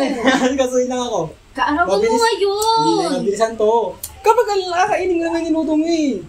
na yan. Kasuhin lang ako. Kaarawan mo ngayon. Hindi na nabilisan to. Kapag kakainin ko naman yung luto mo eh.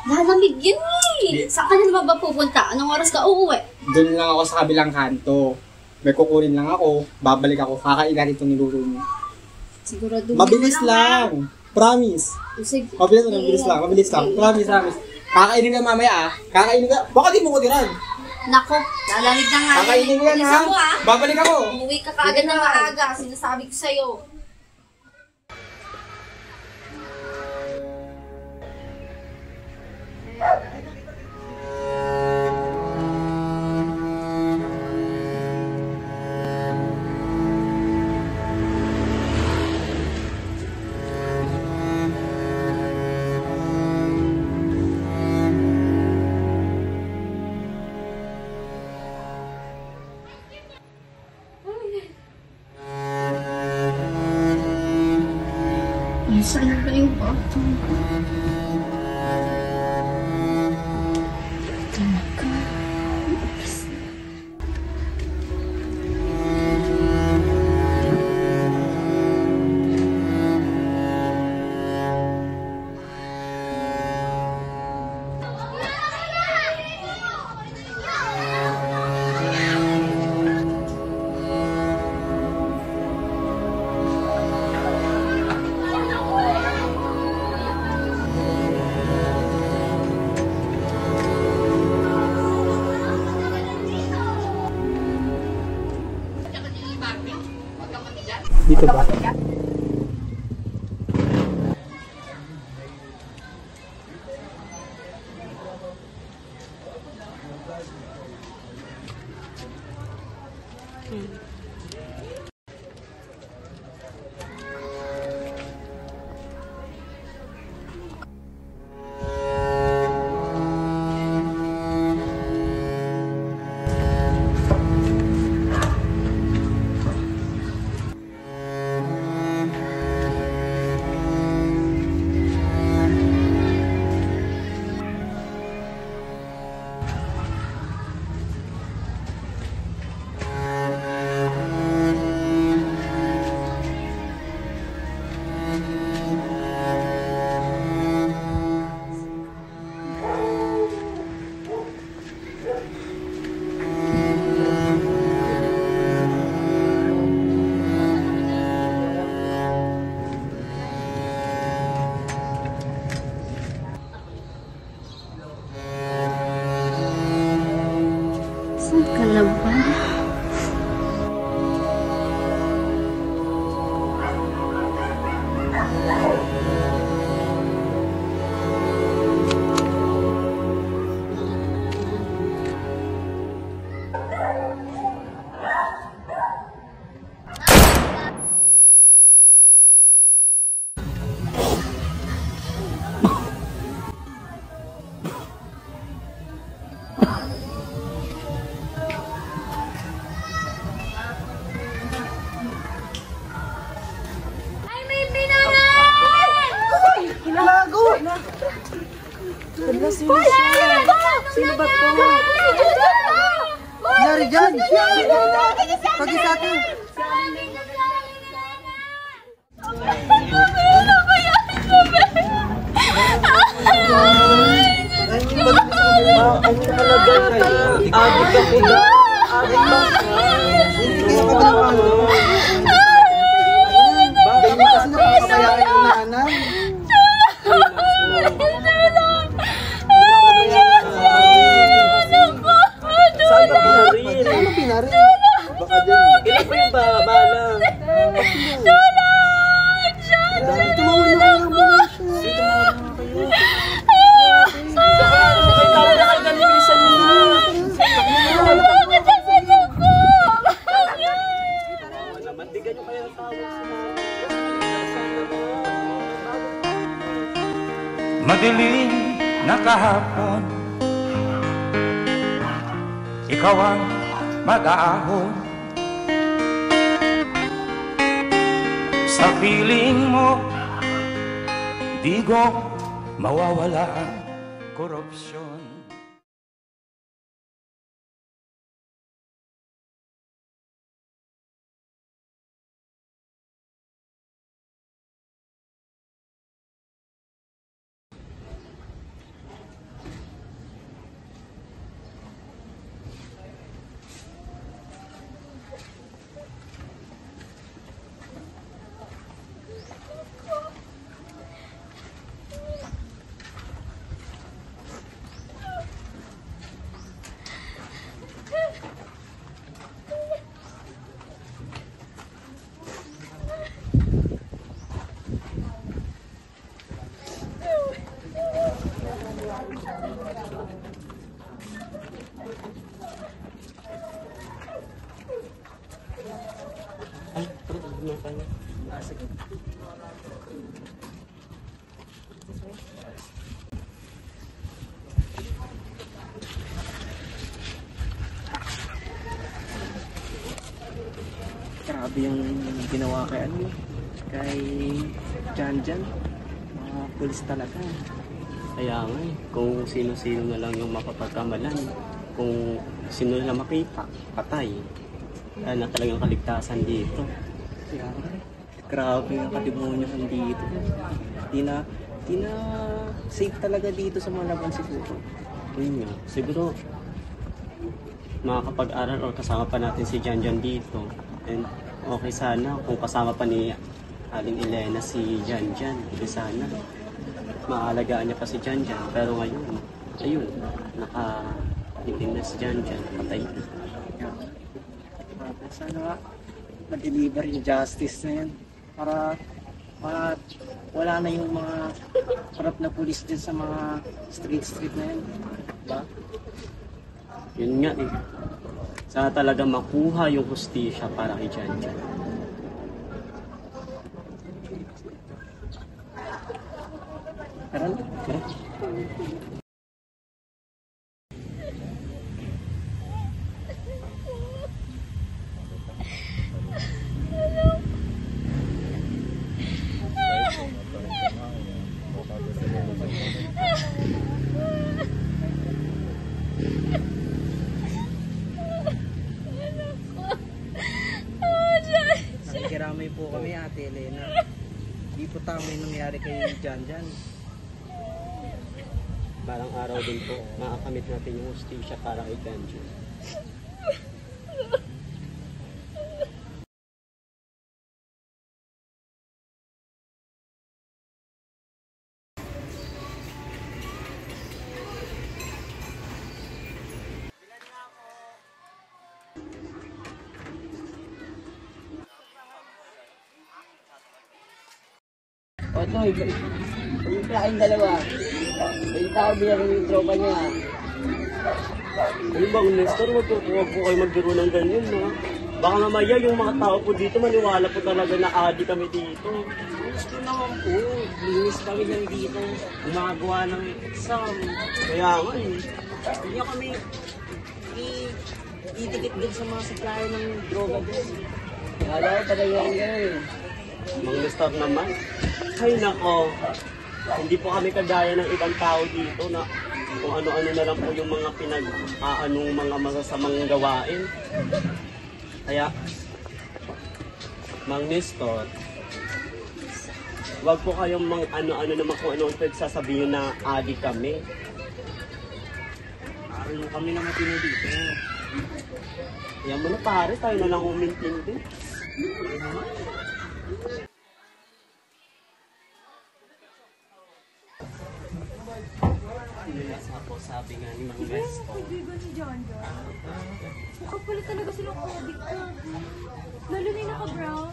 Lalamig yun eh. Saan ka na naman ba pupunta? Anong oras ka uuwi? Doon lang ako sa kabilang kanto. May kukunin lang ako. Babalik ako. Kakain natin itong niluto mo. Sigurado. Mabilis lang. Promise. Sige. Mabilis lang. Promise. Kakainin ka mamaya ah. Kakainin ka. Baka di mo ko tiran. Nako, lalamig na nga. Kakainin ko yan ha. Babalik ako. Umuwi ka kaagad na maaga. Sinasabi ko sa'yo. Saan ba yung bato? Dito ba? Saan ka na ba? Hala, sino siya? Sino ba to? Nangyari dyan? Pagi sa atin. Ano talaga kayo? Adik ako na. Adik ba? Hindi ka ba naman? Bakit mo kasi napakabayaan yung nanan? Saan ka pinarin? Ano pinarin? Baka dyan. Ilan pa yung balang? Tumawin na kayo ng muna siya. Tumawin na kayo. Sakay tawag na kayo ng limisan nyo na. Mandigan nyo kayo ng tawag sa mga. Madilim na kahapon, ikaw ang mag-aahon. Sa piling mo, di ko mawawala ang korupsyon. Grabe yung ginawa kay ano, kay Janjan. Mga pulis talaga. Kaya nga kung sino-sino na lang yung mapapagkamalan, kung sino na makita, patay. Kaya na talagang kaligtasan dito. Kaya nga, grabe yung kadimonyohan dito. Di na safe talaga dito sa mga laban siguro. Yun nga, siguro makakapag-aral or kasama pa natin si Janjan dito. And okay sana kung kasama pa ni Aling Elena si Janjan. Hindi sana maalagaan niya pa si Janjan. Pero ngayon, ayun, nakalitin na si Janjan. Patay na. Sana ma-deliver yung justice na yan. Para wala na yung mga corrupt na pulis dyan sa mga street na yan. Diba? Yun nga eh. Sana talaga makuha yung hustisya para kay Janjan. Tara na. Tara. Nakikiramay po kami, Ate Elena. Hindi po tama yung nangyari kay Janjan. Parang araw din po, makakamit natin yung hustisya para kay Janjan. O ito, yung kain dalawa. Yung tao bilang yung tropa niya. Ano bang Nestor, huwag po kayo magbiro ng ganyan, no? Baka mamaya yung mga tao po dito, maniwala po talaga na adi kami dito. Gusto naman po, linis kami lang dito, gumagawa ng exam. Kaya nga eh, hindi niya kami idikit din sa mga supplier ng droga din. Kala ko talaga yung gano'n. Mang Nestor naman. Ay nako, hindi po kami kagaya ng ibang tao dito na kung ano-ano na lang po yung mga anong mga masasamang gawain. Kaya, Mang Nestor, wag po kayong ano-ano naman kung ano ang pagsasabihin na adi kami. Ano kami naman dito. Kaya mo na pare, tayo na lang umintindi. Sabi nga ni Mang Nestor. Kaibigan ni Janjan. Mukhang pala talaga silang adik ko. Lalo na yung naka-brown.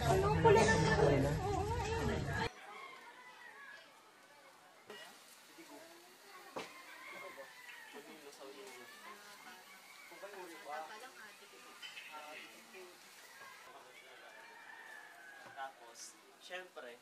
Ano pala naman? Oo nga yun. Tapos, syempre,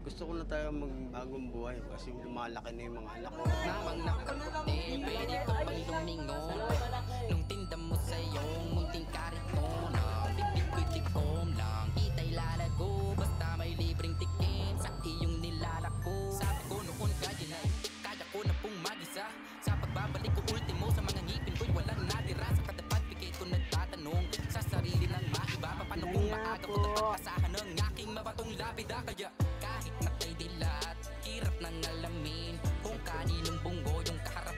gusto ko na tayo magbagong buhay kasi lumalaki na yung mga anak ko. Namang nakaputi, pwede ka pang lumingon. Nung tinda mo sa'yong munting kariton, bibig ko'y tikom lang, itay lalago. Basta may libreng tikim sa iyong nilalako. Sabi ko noon kaya ko na pong mag-isa. Sa pagbabalik ko ultimo sa mga ngipin ko'y walang natira. Sa kada pagbigay ko nagtatanong sa sarili ng maiba. Paano kung maaga ko napag-asahan ng aking mabatong lapida. Kaya kahit matay dilat, hirap nang alamin kung kaninong bunggo yung kaharap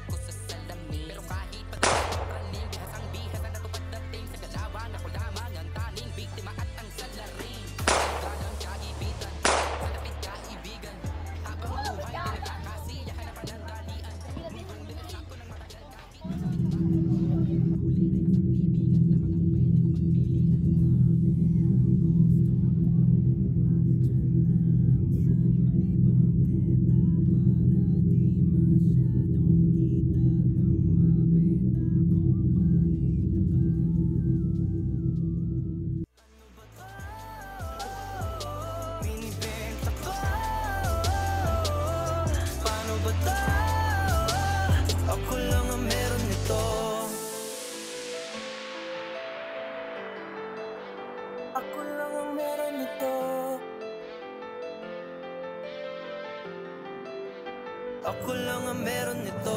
Ako lang ang meron nito.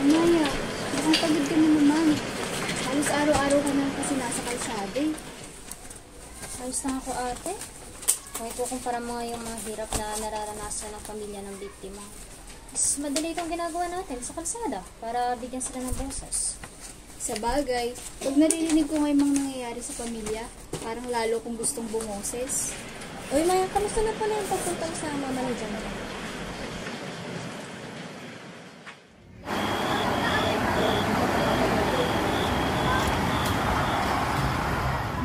Maya, mukhang pagod ka na naman. Halos araw-araw ka na kasi nasa kalsada eh. Ayos lang ako ate. Kung ikukumpara mo yung mga hirap na nararanasan ng pamilya ng biktima, mas madali itong ginagawa natin sa kalsada para bigyan sila ng boses. Sa bagay, pag naririnig ko ngayong mga nangyayari sa pamilya, parang lalo kong gustong bumoses. Uy Maya, kamusta na pala yung pagpunta sa mama ni John?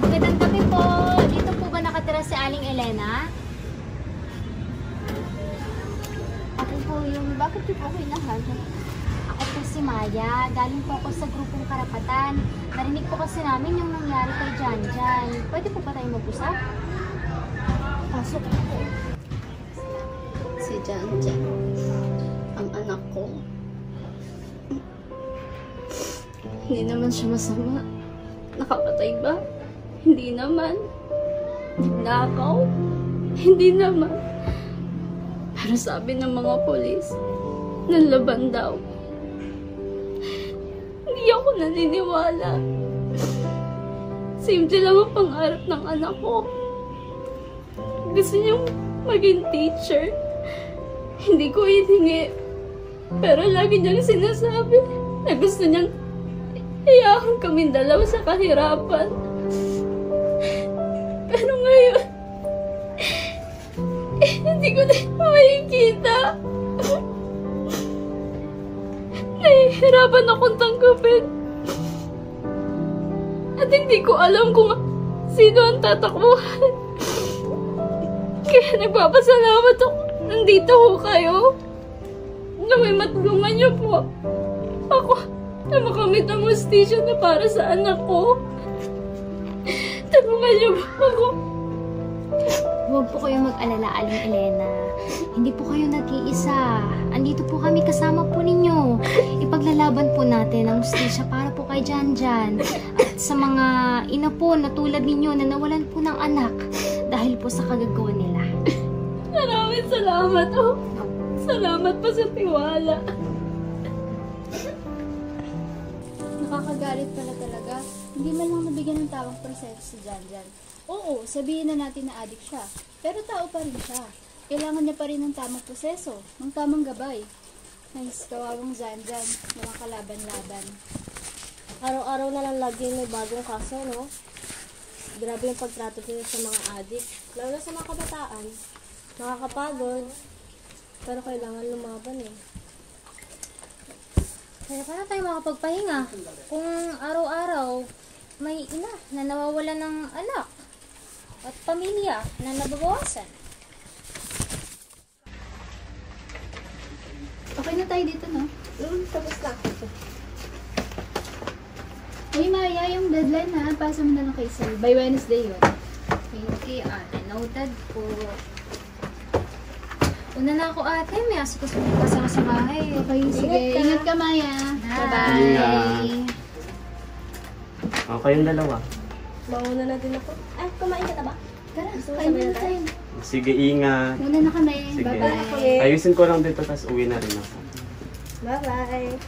Magandang gabi po. Dito po ba nakatira si Aling Elena? Ako po yung, bakit po ako hinahanap? Ako po si Maya. Galing po ako sa grupong Karapatan. Narinig po kasi namin yung nangyari kay Janjan. Pwede po ba tayo mag-usap? Pasok po. Si Janjan, ang anak ko. Hindi naman siya masama. Nakapatay ba? Hindi naman. Nakaw? Hindi naman. Pero sabi ng mga polis, nanlaban daw. Hindi ako naniniwala. Simple lang ang pangarap ng anak ko. Gusto niyang maging teacher. Hindi ko hiningi. Pero lagi niyang sinasabi na gusto niyang iyahan kaming dalawa sa kahirapan. Pero ngayon, hindi ko na makikita. Nahihirapan akong tanggapin. At hindi ko alam kung sino ang tatakbuhan. Kaya nagpapasalamat ako. Nandito ho kayo. Na may matulungan niyo po ako na makamit ang hustisya na para sa anak ko. Tulungan niyo po ako. Huwag po kayo mag-alala, Aling Elena. Hindi po kayo nag-iisa. Andito po kami kasama po ninyo. Ipaglalaban po natin ang hustisya para po kay Janjan. At sa mga ina po na tulad ninyo na nawalan po ng anak dahil po sa kagagawa nila. Maraming salamat oh. Salamat pa sa tiwala. Nakakagalit pala talaga. Hindi man lang nabigyan ng tamang proseso si Janjan. Oo, sabihin na natin na adik siya. Pero tao pa rin siya. Kailangan niya pa rin ng tamang proseso, ng tamang gabay. Nice, kawawang Janjan, mga kalaban-laban. Araw-araw na lang lagi may bagong kaso, no? Grabe yung pagtrato nila sa mga adik. Lalo na sa mga kabataan. Nakakapagod. Pero kailangan lumaban eh. Kaya paano tayo makapagpahinga? Kung araw-araw may ina na nawawala ng anak at pamilya na nababawasan. Okay na tayo dito, no? Tapos na. Uy, Maya, yung deadline ha, pasa mo na lang kay Sir. By Wednesday yun. Okay, noted po. Una na ako ate, may asukos mo kasama sa bahay. Okay, sige. Ingat ka, Maya. Bye-bye. Kayong dalawa. Mauna na din ako. Kumain ka na ba? Tara, Gusto mo kain sabay na na tayo. Sige, ingat. Muna na kami. Sige. Bye-bye. Ayusin ko lang dito, tapos uwi na rin ako. Bye-bye.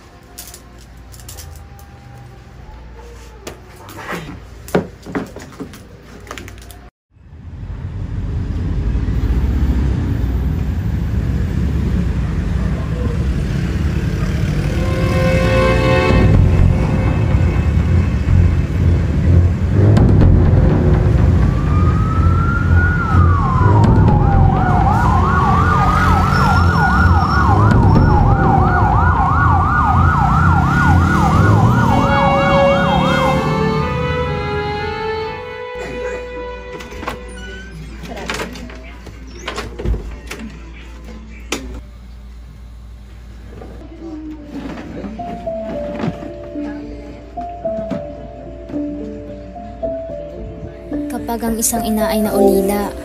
Kapag ang isang ina ay naulila,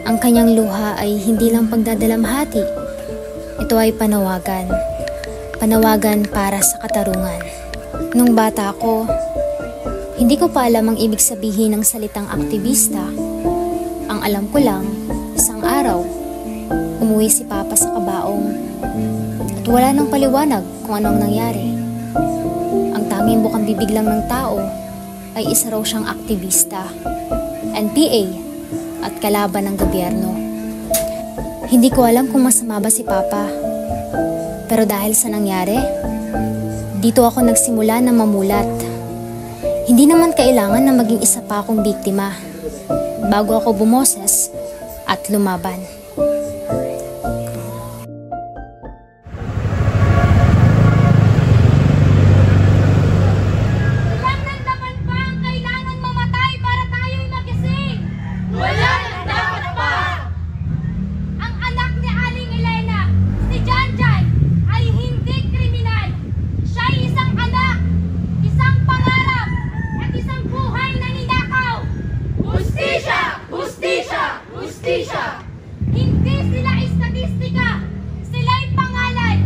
ang kanyang luha ay hindi lang pagdadalamhati. Ito ay panawagan. Panawagan para sa katarungan. Nung bata ako, hindi ko pa alam ang ibig sabihin ng salitang aktivista. Ang alam ko lang, isang araw, umuwi si Papa sa kabaong at wala nang paliwanag kung anong nangyari. Ang tanging bukang bibig lang ng tao ay isa raw siyang aktivista, NPA at kalaban ng gobyerno. Hindi ko alam kung masama ba si Papa, pero dahil sa nangyari, dito ako nagsimula na mamulat. Hindi naman kailangan na maging isa pa akong biktima bago ako bumoses at lumaban. Walang nandaman pa ang kailangan mamatay para tayo'y magising! Walang nandaman pa! Ang anak ni Aling Elena, si Janjan, ay hindi kriminal. Siya'y isang anak, isang pangarap, at isang buhay na ninakaw. Hustisya! Hustisya! Hustisya! Hindi sila istatistika. Sila'y pangalan.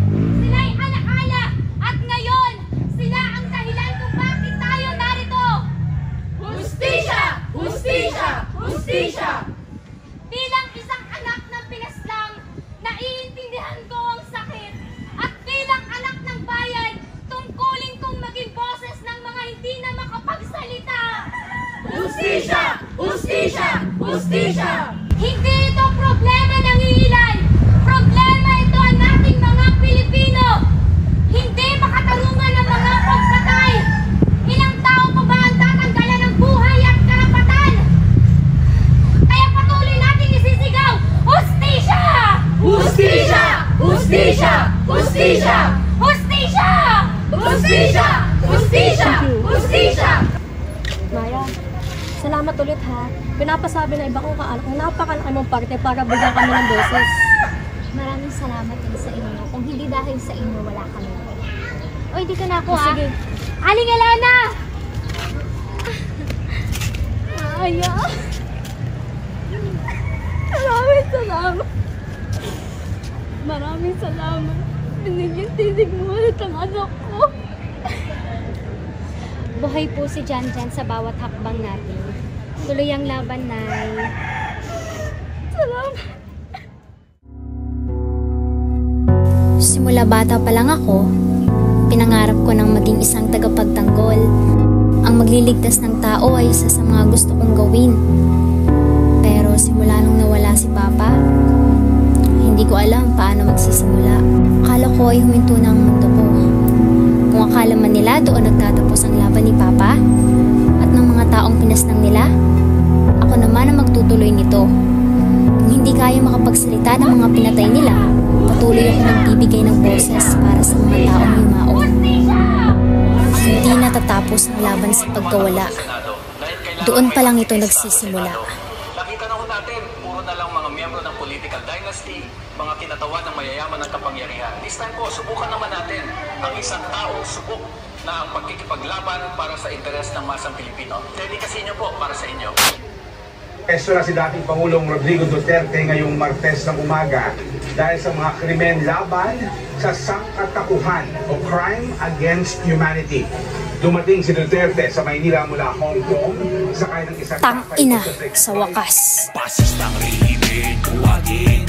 Sila'y alaala. At ngayon, sila ang dahilan kung bakit tayo narito. Hustisya! Hustisya! Hustisya! Bilang isang anak ng pinaslang, naiintindihan ko ang sakit. At bilang anak ng bayan, tungkulin kong maging boses ng mga hindi na makapagsalita. Hustisya! Hustisya! Hustisya! Hindi ito problema ng iilan. Problema ito ang nating mga Pilipino. Hindi makatarungan ang mga pagpatay. Ilang tao pa ba ang tatanggalan ng buhay at karapatan? Kaya patuloy nating isisigaw, Hustisya! Hustisya! Hustisya! Hustisya! Hustisya! Hustisya! Hustisya! Hustisya! Maya, salamat ulit ha. Pinapasabi na iba kong kaanak na napakalaki mong parte para bigyan kami ng boses. Maraming salamat din sa inyo. Kung hindi dahil sa inyo, wala kami. Oy, di ka na ako ha. Sige. Aling Elena! Maya! Maraming salamat. Maraming salamat. Binigyan tinig mo ulit ang anak ko. Buhay po si Janjan sa bawat hakbang natin. Tuloy ang laban, Nay. Salamat. Simula bata pa lang ako, pinangarap ko ng maging isang tagapagtanggol. Ang magliligtas ng tao ay isa sa mga gusto kong gawin. Pero simula nung nawala si Papa, hindi ko alam paano magsisimula. Akala ko ay huminto na ang mundo ko. Kung akala man nila doon nagtatapos ang laban ni Papa at ng mga taong pinasnang nila, ako naman ang magtutuloy nito. Kung hindi kaya makapagsalita ng mga pinatay nila, patuloy ako nagbibigay ng boses para sa mga taong yumaon. Hindi natatapos ang laban sa pagkawala. Doon pa lang ito nagsisimula. Nakita na ho natin, puro na lang mga miyembro ng political dynasty, mga kinatawan ng mayayaman ng kapangyarihan. This time po, subukan naman natin ang isang tao, subok na ang pagkikipaglaban para sa interes ng masang Pilipino. Dedikasyon niyo po para sa inyo. Peso na si dating Pangulong Rodrigo Duterte ngayong Martes ng umaga dahil sa mga krimen laban sa sangkatauhan o crime against humanity. Dumating si Duterte sa Maynila mula Hong Kong sakay ng isang Tang ina sa wakas. Pasistang rehimin, huwagin